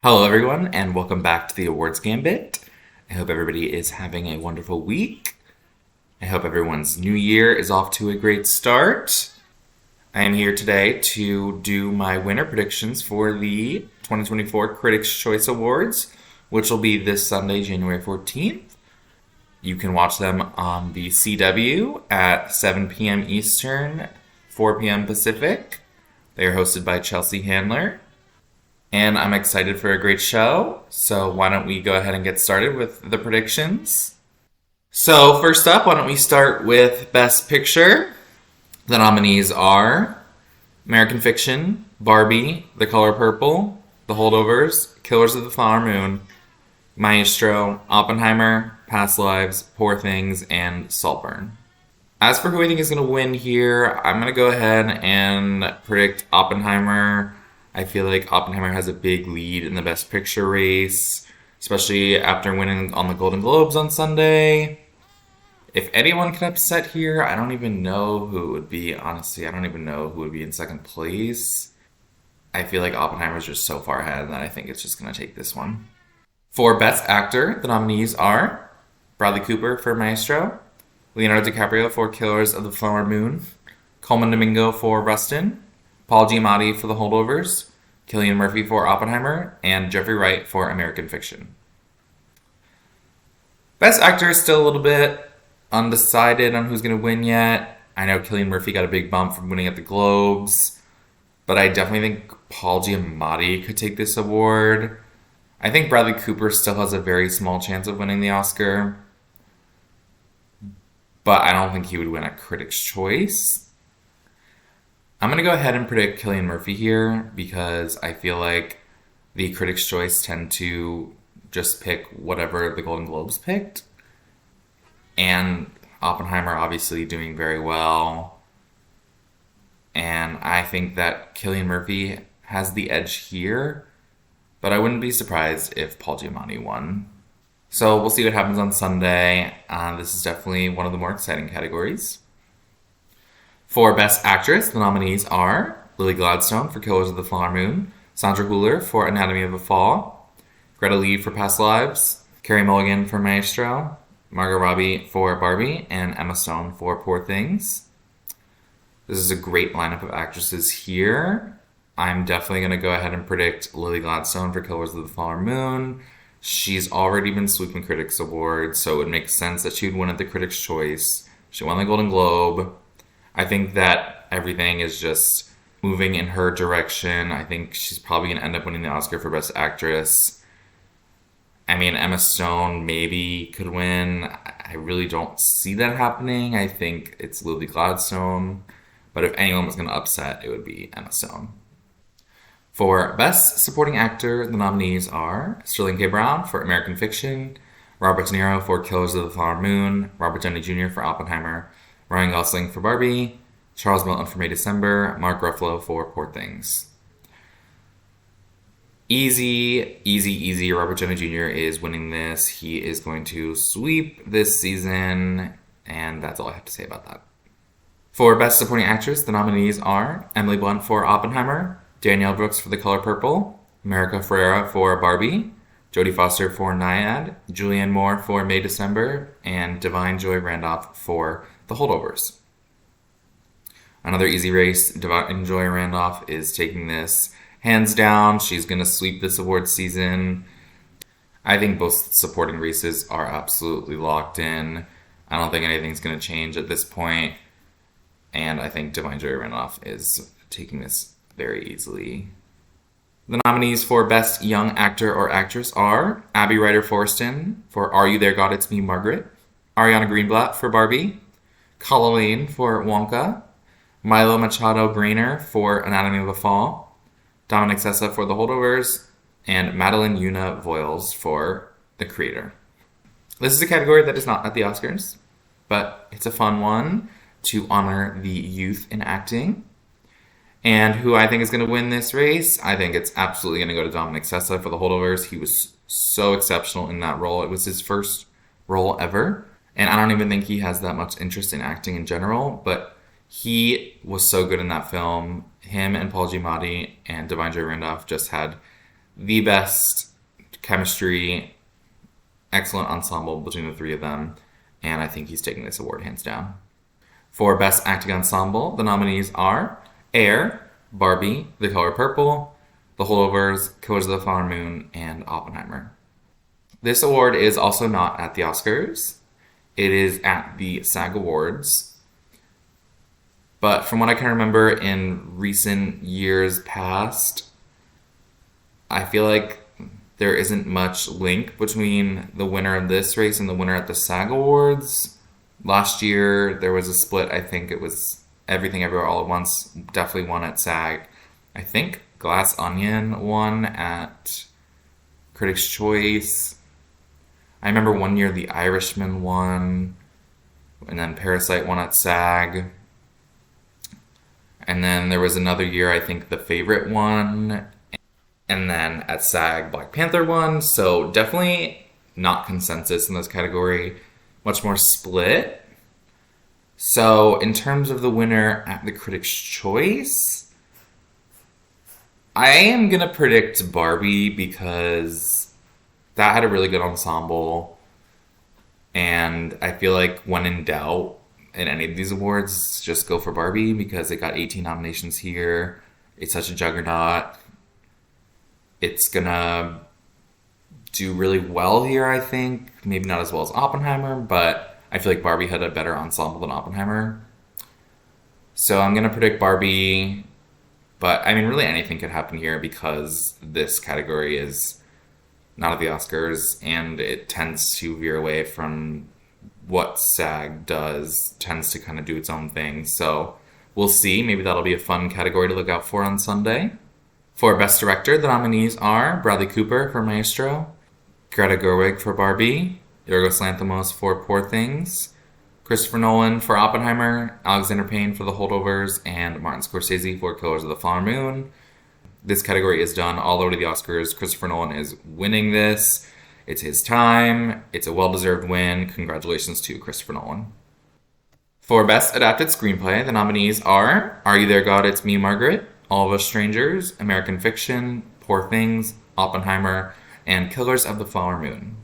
Hello, everyone, and welcome back to the Awards Gambit. I hope everybody is having a wonderful week. I hope everyone's new year is off to a great start. I am here today to do my winner predictions for the 2024 Critics' Choice Awards, which will be this Sunday, January 14th. You can watch them on the CW at 7 p.m. Eastern, 4 p.m. Pacific. They are hosted by Chelsea Handler. And I'm excited for a great show, so why don't we go ahead and get started with the predictions? So, first up, why don't we start with Best Picture? The nominees are American Fiction, Barbie, The Color Purple, The Holdovers, Killers of the Flower Moon, Maestro, Oppenheimer, Past Lives, Poor Things, and Saltburn. As for who I think is going to win here, I'm going to go ahead and predict Oppenheimer. I feel like Oppenheimer has a big lead in the Best Picture race, especially after winning on the Golden Globes on Sunday. If anyone can upset here, I don't even know who it would be. Honestly, I don't even know who would be in second place. I feel like Oppenheimer's just so far ahead that I think it's just going to take this one. For Best Actor, the nominees are Bradley Cooper for Maestro, Leonardo DiCaprio for Killers of the Flower Moon, Colman Domingo for Rustin, Paul Giamatti for The Holdovers, Cillian Murphy for Oppenheimer, and Jeffrey Wright for American Fiction. Best Actor is still a little bit undecided on who's going to win yet. I know Cillian Murphy got a big bump from winning at the Globes, but I definitely think Paul Giamatti could take this award. I think Bradley Cooper still has a very small chance of winning the Oscar, but I don't think he would win a Critics' Choice. I'm going to go ahead and predict Cillian Murphy here because I feel like the Critics' Choice tend to just pick whatever the Golden Globes picked. And Oppenheimer obviously doing very well. And I think that Cillian Murphy has the edge here, but I wouldn't be surprised if Paul Giamatti won. So we'll see what happens on Sunday. This is definitely one of the more exciting categories. For Best Actress, the nominees are Lily Gladstone for Killers of the Flower Moon, Sandra Hüller for Anatomy of a Fall, Greta Lee for Past Lives, Carey Mulligan for Maestro, Margot Robbie for Barbie, and Emma Stone for Poor Things. This is a great lineup of actresses here. I'm definitely going to go ahead and predict Lily Gladstone for Killers of the Flower Moon. She's already been sweeping Critics' Awards, so it would make sense that she would win at the Critics' Choice. She won the Golden Globe. I think that everything is just moving in her direction. I think she's probably going to end up winning the Oscar for Best Actress. I mean, Emma Stone maybe could win. I really don't see that happening. I think it's Lily Gladstone. But if anyone was going to upset, it would be Emma Stone. For Best Supporting Actor, the nominees are Sterling K. Brown for American Fiction, Robert De Niro for Killers of the Flower Moon, Robert Downey Jr. for Oppenheimer, Ryan Gosling for Barbie, Charles Melton for May December, Mark Ruffalo for Poor Things. Easy. Robert Downey Jr. is winning this. He is going to sweep this season, and that's all I have to say about that. For Best Supporting Actress, the nominees are Emily Blunt for Oppenheimer, Danielle Brooks for The Color Purple, America Ferrera for Barbie, Jodie Foster for Nyad, Julianne Moore for May December, and Divine Joy Randolph for The Holdovers. Another easy race. Divine Joy Randolph is taking this hands down. She's going to sweep this award season. I think both supporting races are absolutely locked in. I don't think anything's going to change at this point. And I think Divine Joy Randolph is taking this very easily. The nominees for Best Young Actor or Actress are Abby Ryder-Forreston for Are You There, God? It's Me, Margaret, Ariana Greenblatt for Barbie, Colleen for Wonka, Milo Machado Grainer for Anatomy of a Fall, Dominic Sessa for The Holdovers, and Madeline Yuna Voiles for The Creator. This is a category that is not at the Oscars, but it's a fun one to honor the youth in acting. And who I think is going to win this race, I think it's absolutely going to go to Dominic Sessa for The Holdovers. He was so exceptional in that role. It was his first role ever. And I don't even think he has that much interest in acting in general, but he was so good in that film. Him and Paul Giamatti and Divine Joy Randolph just had the best chemistry, excellent ensemble between the three of them, and I think he's taking this award hands down. For Best Acting Ensemble, the nominees are Air, Barbie, The Color Purple, The Holdovers, Killers of the Flower Moon, and Oppenheimer. This award is also not at the Oscars. It is at the SAG Awards. But from what I can remember in recent years past, I feel like there isn't much link between the winner of this race and the winner at the SAG Awards. Last year, there was a split. I think it was Everything Everywhere All at Once definitely won at SAG. I think Glass Onion won at Critics' Choice. I remember one year The Irishman won, and then Parasite won at SAG. And then there was another year, I think The Favorite won, and then at SAG, Black Panther won. So definitely not consensus in this category, much more split. So in terms of the winner at the Critics' Choice, I am going to predict Barbie because that had a really good ensemble. And I feel like when in doubt in any of these awards, just go for Barbie because it got 18 nominations here. It's such a juggernaut. It's gonna do really well here, I think. Maybe not as well as Oppenheimer, but I feel like Barbie had a better ensemble than Oppenheimer. So I'm gonna predict Barbie, but I mean, really anything could happen here because this category is not at the Oscars and it tends to veer away from what SAG does, tends to kind of do its own thing. So we'll see. Maybe that'll be a fun category to look out for on Sunday. For Best Director, the nominees are Bradley Cooper for Maestro, Greta Gerwig for Barbie, Yorgos Lanthimos for Poor Things, Christopher Nolan for Oppenheimer, Alexander Payne for The Holdovers, and Martin Scorsese for Killers of the Flower Moon. This category is done all over to the Oscars. Christopher Nolan is winning this. It's his time. It's a well-deserved win. Congratulations to Christopher Nolan. For Best Adapted Screenplay, the nominees are Are You There, God? It's Me, Margaret, All of Us Strangers, American Fiction, Poor Things, Oppenheimer, and Killers of the Flower Moon.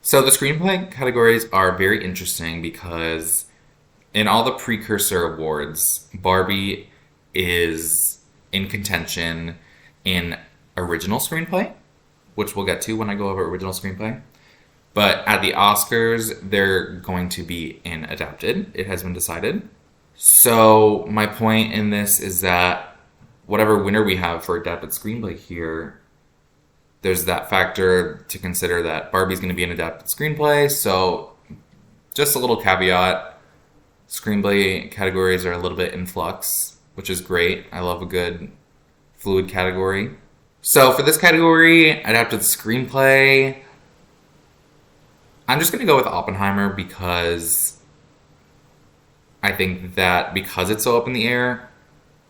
So the screenplay categories are very interesting because in all the precursor awards, Barbie is in contention in original screenplay, which we'll get to when I go over original screenplay. But at the Oscars, they're going to be in adapted. It has been decided. So my point in this is that whatever winner we have for adapted screenplay here, there's that factor to consider that Barbie's going to be an adapted screenplay. So just a little caveat, screenplay categories are a little bit in flux, which is great. I love a good fluid category. So for this category, adapted screenplay, I'm just going to go with Oppenheimer because I think that because it's so up in the air,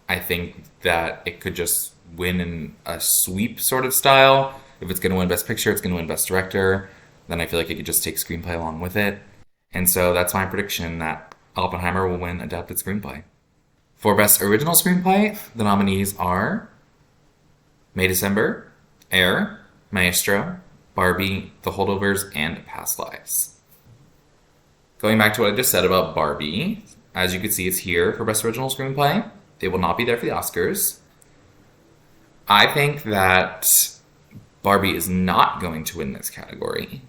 I think that it could just win in a sweep sort of style. If it's going to win Best Picture, it's going to win Best Director. Then I feel like it could just take screenplay along with it. And so that's my prediction that Oppenheimer will win adapted screenplay. For Best Original Screenplay, the nominees are May December, Air, Maestro, Barbie, The Holdovers, and Past Lives. Going back to what I just said about Barbie, as you can see, it's here for Best Original Screenplay. It will not be there for the Oscars. I think that Barbie is not going to win this category.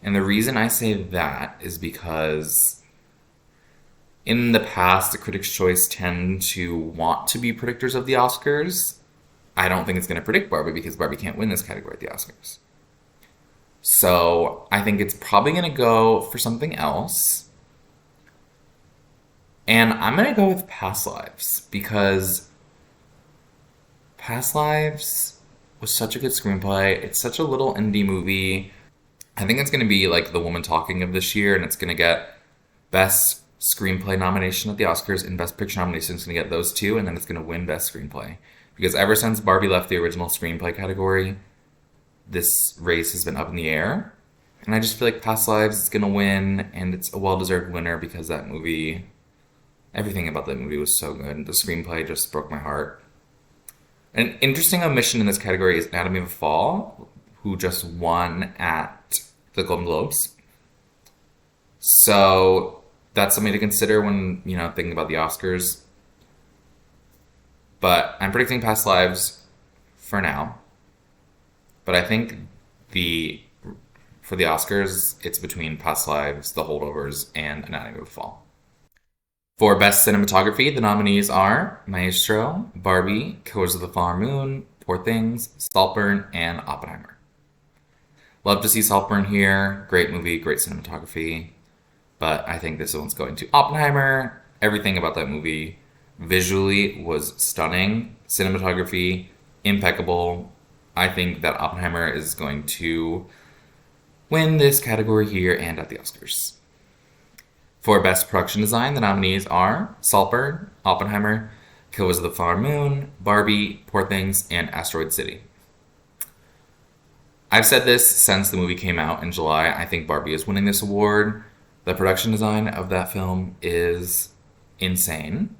And the reason I say that is because in the past, the Critics' Choice tend to want to be predictors of the Oscars. I don't think it's going to predict Barbie because Barbie can't win this category at the Oscars. So I think it's probably going to go for something else. And I'm going to go with Past Lives because Past Lives was such a good screenplay. It's such a little indie movie. I think it's going to be like The Woman Talking of this year, and it's going to get Best Screenplay nomination at the Oscars and Best Picture nomination. It's going to get those two, and then it's going to win Best Screenplay. Because ever since Barbie left the original screenplay category, this race has been up in the air. And I just feel like Past Lives is going to win, and it's a well-deserved winner because that movie, everything about that movie was so good. The screenplay just broke my heart. An interesting omission in this category is Anatomy of a Fall, who just won at the Golden Globes. So that's something to consider when, thinking about the Oscars. But I'm predicting Past Lives for now. But I think the for the Oscars, it's between Past Lives, The Holdovers, and Anatomy of a Fall. For Best Cinematography, the nominees are Maestro, Barbie, Killers of the Flower Moon, Poor Things, Saltburn, and Oppenheimer. Love to see Saltburn here. Great movie, great cinematography. But I think this one's going to Oppenheimer. Everything about that movie visually was stunning. Cinematography, impeccable. I think that Oppenheimer is going to win this category here and at the Oscars. For Best Production Design, the nominees are Saltburn, Oppenheimer, Killers of the Flower Moon, Barbie, Poor Things, and Asteroid City. I've said this since the movie came out in July. I think Barbie is winning this award. The production design of that film is insane.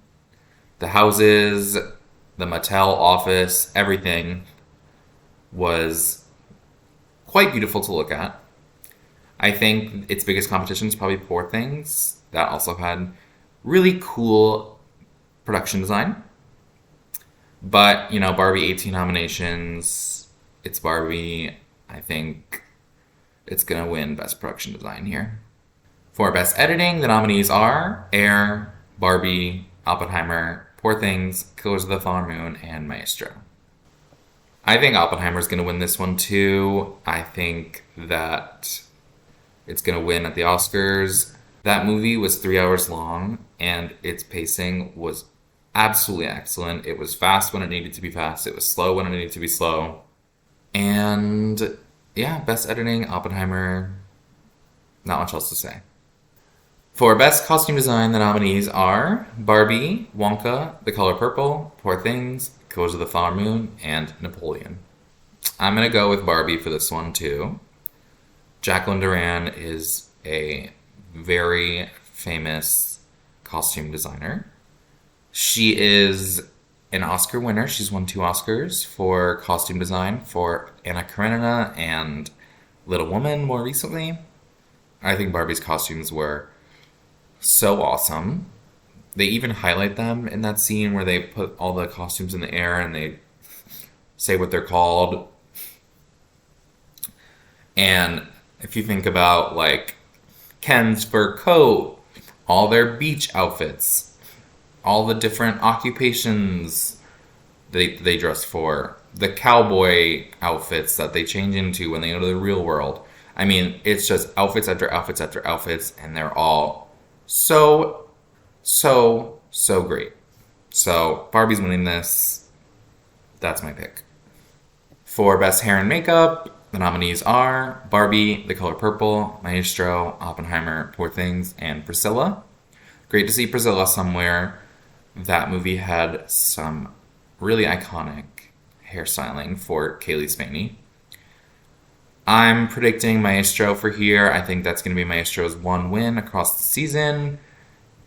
The houses, the Mattel office, everything was quite beautiful to look at. I think its biggest competition is probably Poor Things. That also had really cool production design. But, Barbie 18 nominations. It's Barbie. I think it's going to win Best Production Design here. For Best Editing, the nominees are Air, Barbie, Oppenheimer, Poor Things, Killers of the Flower Moon, and Maestro. I think Oppenheimer's going to win this one too. I think that it's going to win at the Oscars. That movie was 3 hours long, and its pacing was absolutely excellent. It was fast when it needed to be fast. It was slow when it needed to be slow. And yeah, Best Editing, Oppenheimer. Not much else to say. For Best Costume Design, the nominees are Barbie, Wonka, The Color Purple, Poor Things, Killers of the Flower Moon, and Napoleon. I'm going to go with Barbie for this one too. Jacqueline Duran is a very famous costume designer. She is an Oscar winner. She's won 2 Oscars for costume design for Anna Karenina and Little Woman more recently. I think Barbie's costumes were so awesome. They even highlight them in that scene where they put all the costumes in the air and they say what they're called. And if you think about like Ken's fur coat, all their beach outfits, all the different occupations they dress for, the cowboy outfits that they change into when they go to the real world. I mean, it's just outfits after outfits after outfits, and they're all so great. So Barbie's winning this. That's my pick. For Best Hair and Makeup, the nominees are Barbie, The Color Purple, Maestro, Oppenheimer, Poor Things, and Priscilla. Great to see Priscilla somewhere. That movie had some really iconic hairstyling for Kaylee Spaney. I'm predicting Maestro for here. I think that's going to be Maestro's one win across the season.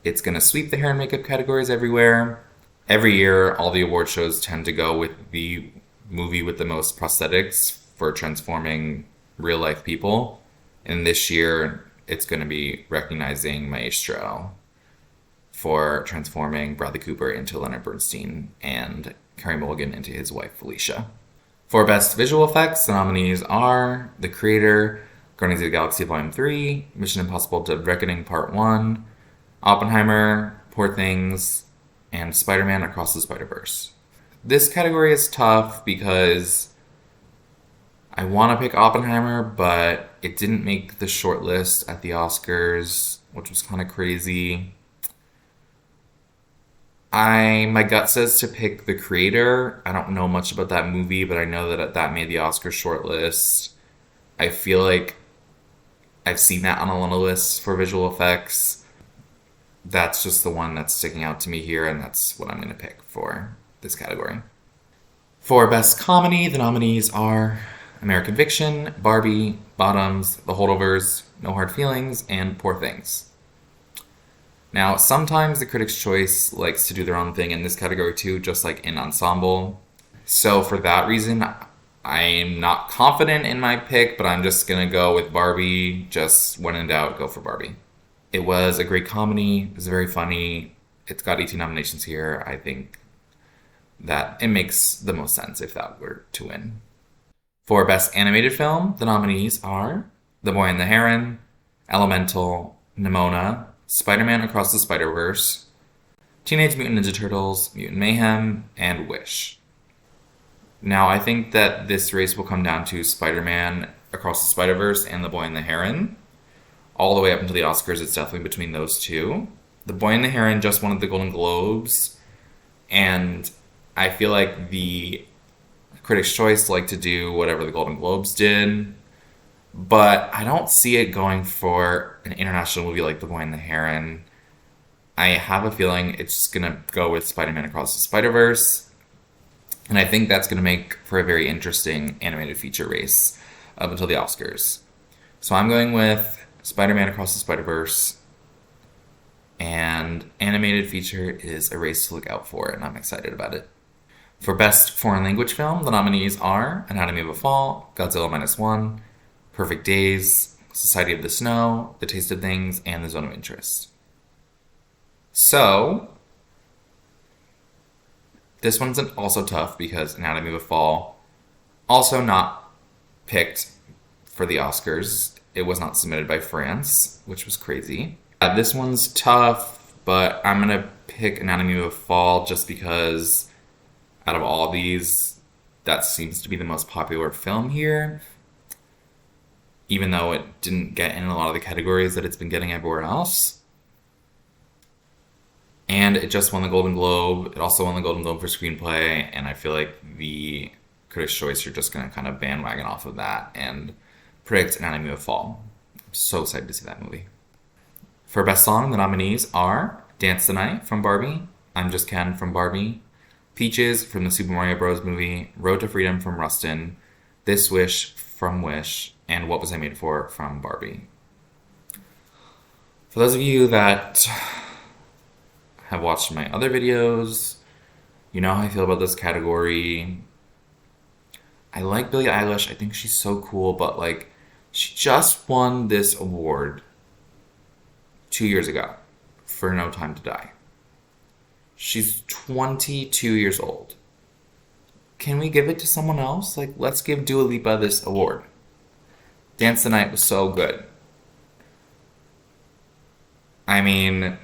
It's going to sweep the hair and makeup categories everywhere. Every year, all the award shows tend to go with the movie with the most prosthetics for transforming real life people. And this year, it's going to be recognizing Maestro for transforming Bradley Cooper into Leonard Bernstein and Carey Mulligan into his wife, Felicia. For Best Visual Effects, the nominees are The Creator, Guardians of the Galaxy Volume 3, Mission Impossible Dead Reckoning Part 1, Oppenheimer, Poor Things, and Spider-Man Across the Spider-Verse. This category is tough because I want to pick Oppenheimer, but it didn't make the short list at the Oscars, which was kind of crazy. My gut says to pick The Creator. I don't know much about that movie, but I know that that made the Oscar shortlist. I feel like I've seen that on a lot of lists for visual effects. That's just the one that's sticking out to me here, and that's what I'm going to pick for this category. For Best Comedy, the nominees are American Fiction, Barbie, Bottoms, The Holdovers, No Hard Feelings, and Poor Things. Now, sometimes the Critics' Choice likes to do their own thing in this category too, just like in Ensemble. So for that reason, I'm not confident in my pick, but I'm just gonna go with Barbie. Just when in doubt, go for Barbie. It was a great comedy. It was very funny. It's got 18 nominations here. I think that it makes the most sense if that were to win. For Best Animated Film, the nominees are The Boy and the Heron, Elemental, Nimona, Spider-Man Across the Spider-Verse, Teenage Mutant Ninja Turtles, Mutant Mayhem, and Wish. Now, I think that this race will come down to Spider-Man Across the Spider-Verse and The Boy and the Heron. All the way up until the Oscars, it's definitely between those two. The Boy and the Heron just won the Golden Globes, and I feel like the Critics' Choice like to do whatever the Golden Globes did, but I don't see it going for an international movie like The Boy and the Heron. I have a feeling it's just going to go with Spider-Man Across the Spider-Verse, and I think that's going to make for a very interesting animated feature race up until the Oscars. So I'm going with Spider-Man Across the Spider-Verse, and animated feature is a race to look out for, and I'm excited about it. For Best Foreign Language Film, the nominees are Anatomy of a Fall, Godzilla Minus One, Perfect Days, Society of the Snow, The Taste of Things, and The Zone of Interest. So, this one's also tough because Anatomy of a Fall also not picked for the Oscars. It was not submitted by France, which was crazy. This one's tough, but I'm going to pick Anatomy of a Fall just because out of all these, that seems to be the most popular film here, even though it didn't get in a lot of the categories that it's been getting everywhere else. And it just won the Golden Globe. It also won the Golden Globe for screenplay, and I feel like the Critics' Choice are just going to kind of bandwagon off of that and predict Anatomy of a Fall. I'm so excited to see that movie. For Best Song, the nominees are Dance the Night from Barbie, I'm Just Ken from Barbie, Peaches from the Super Mario Bros. Movie, Road to Freedom from Rustin, This Wish from Wish, and What Was I Made For from Barbie. For those of you that have watched my other videos, you know how I feel about this category. I like Billie Eilish. I think she's so cool, but like, she just won this award 2 years ago for No Time to Die. She's 22 years old. Can we give it to someone else? Like, let's give Dua Lipa this award. Dance the Night was so good. I mean,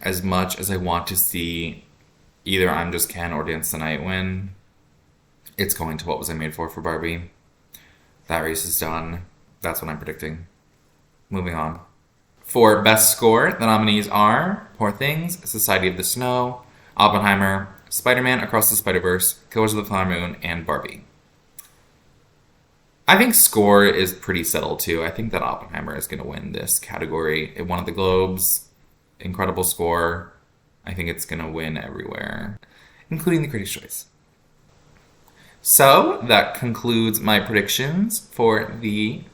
as much as I want to see either I'm Just Ken or Dance the Night win, it's going to What Was I Made For Barbie. That race is done. That's what I'm predicting. Moving on. For Best Score, the nominees are Poor Things, Society of the Snow, Oppenheimer, Spider-Man Across the Spider-Verse, Killers of the Flower Moon, and Barbie. I think score is pretty settled too. I think that Oppenheimer is going to win this category. It won at the Globes. Incredible score. I think it's going to win everywhere, including the Critics' Choice. So that concludes my predictions for the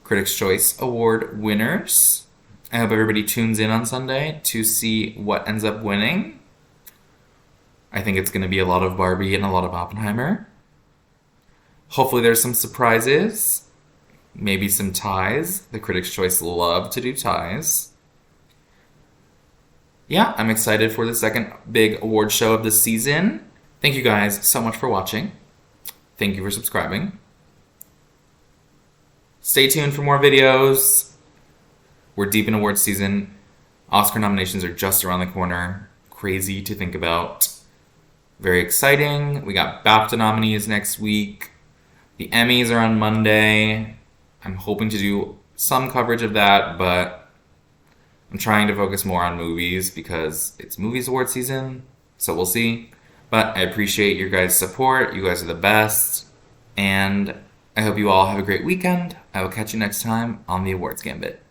Critics' Choice Award winners. I hope everybody tunes in on Sunday to see what ends up winning. I think it's going to be a lot of Barbie and a lot of Oppenheimer. Hopefully there's some surprises. Maybe some ties. The Critics' Choice love to do ties. Yeah, I'm excited for the second big award show of the season. Thank you guys so much for watching. Thank you for subscribing. Stay tuned for more videos. We're deep in awards season. Oscar nominations are just around the corner. Crazy to think about. Very exciting. We got BAFTA nominees next week. The Emmys are on Monday. I'm hoping to do some coverage of that, but I'm trying to focus more on movies because it's movies award season, so we'll see. But I appreciate your guys' support. You guys are the best. And I hope you all have a great weekend. I will catch you next time on the Awards Gambit.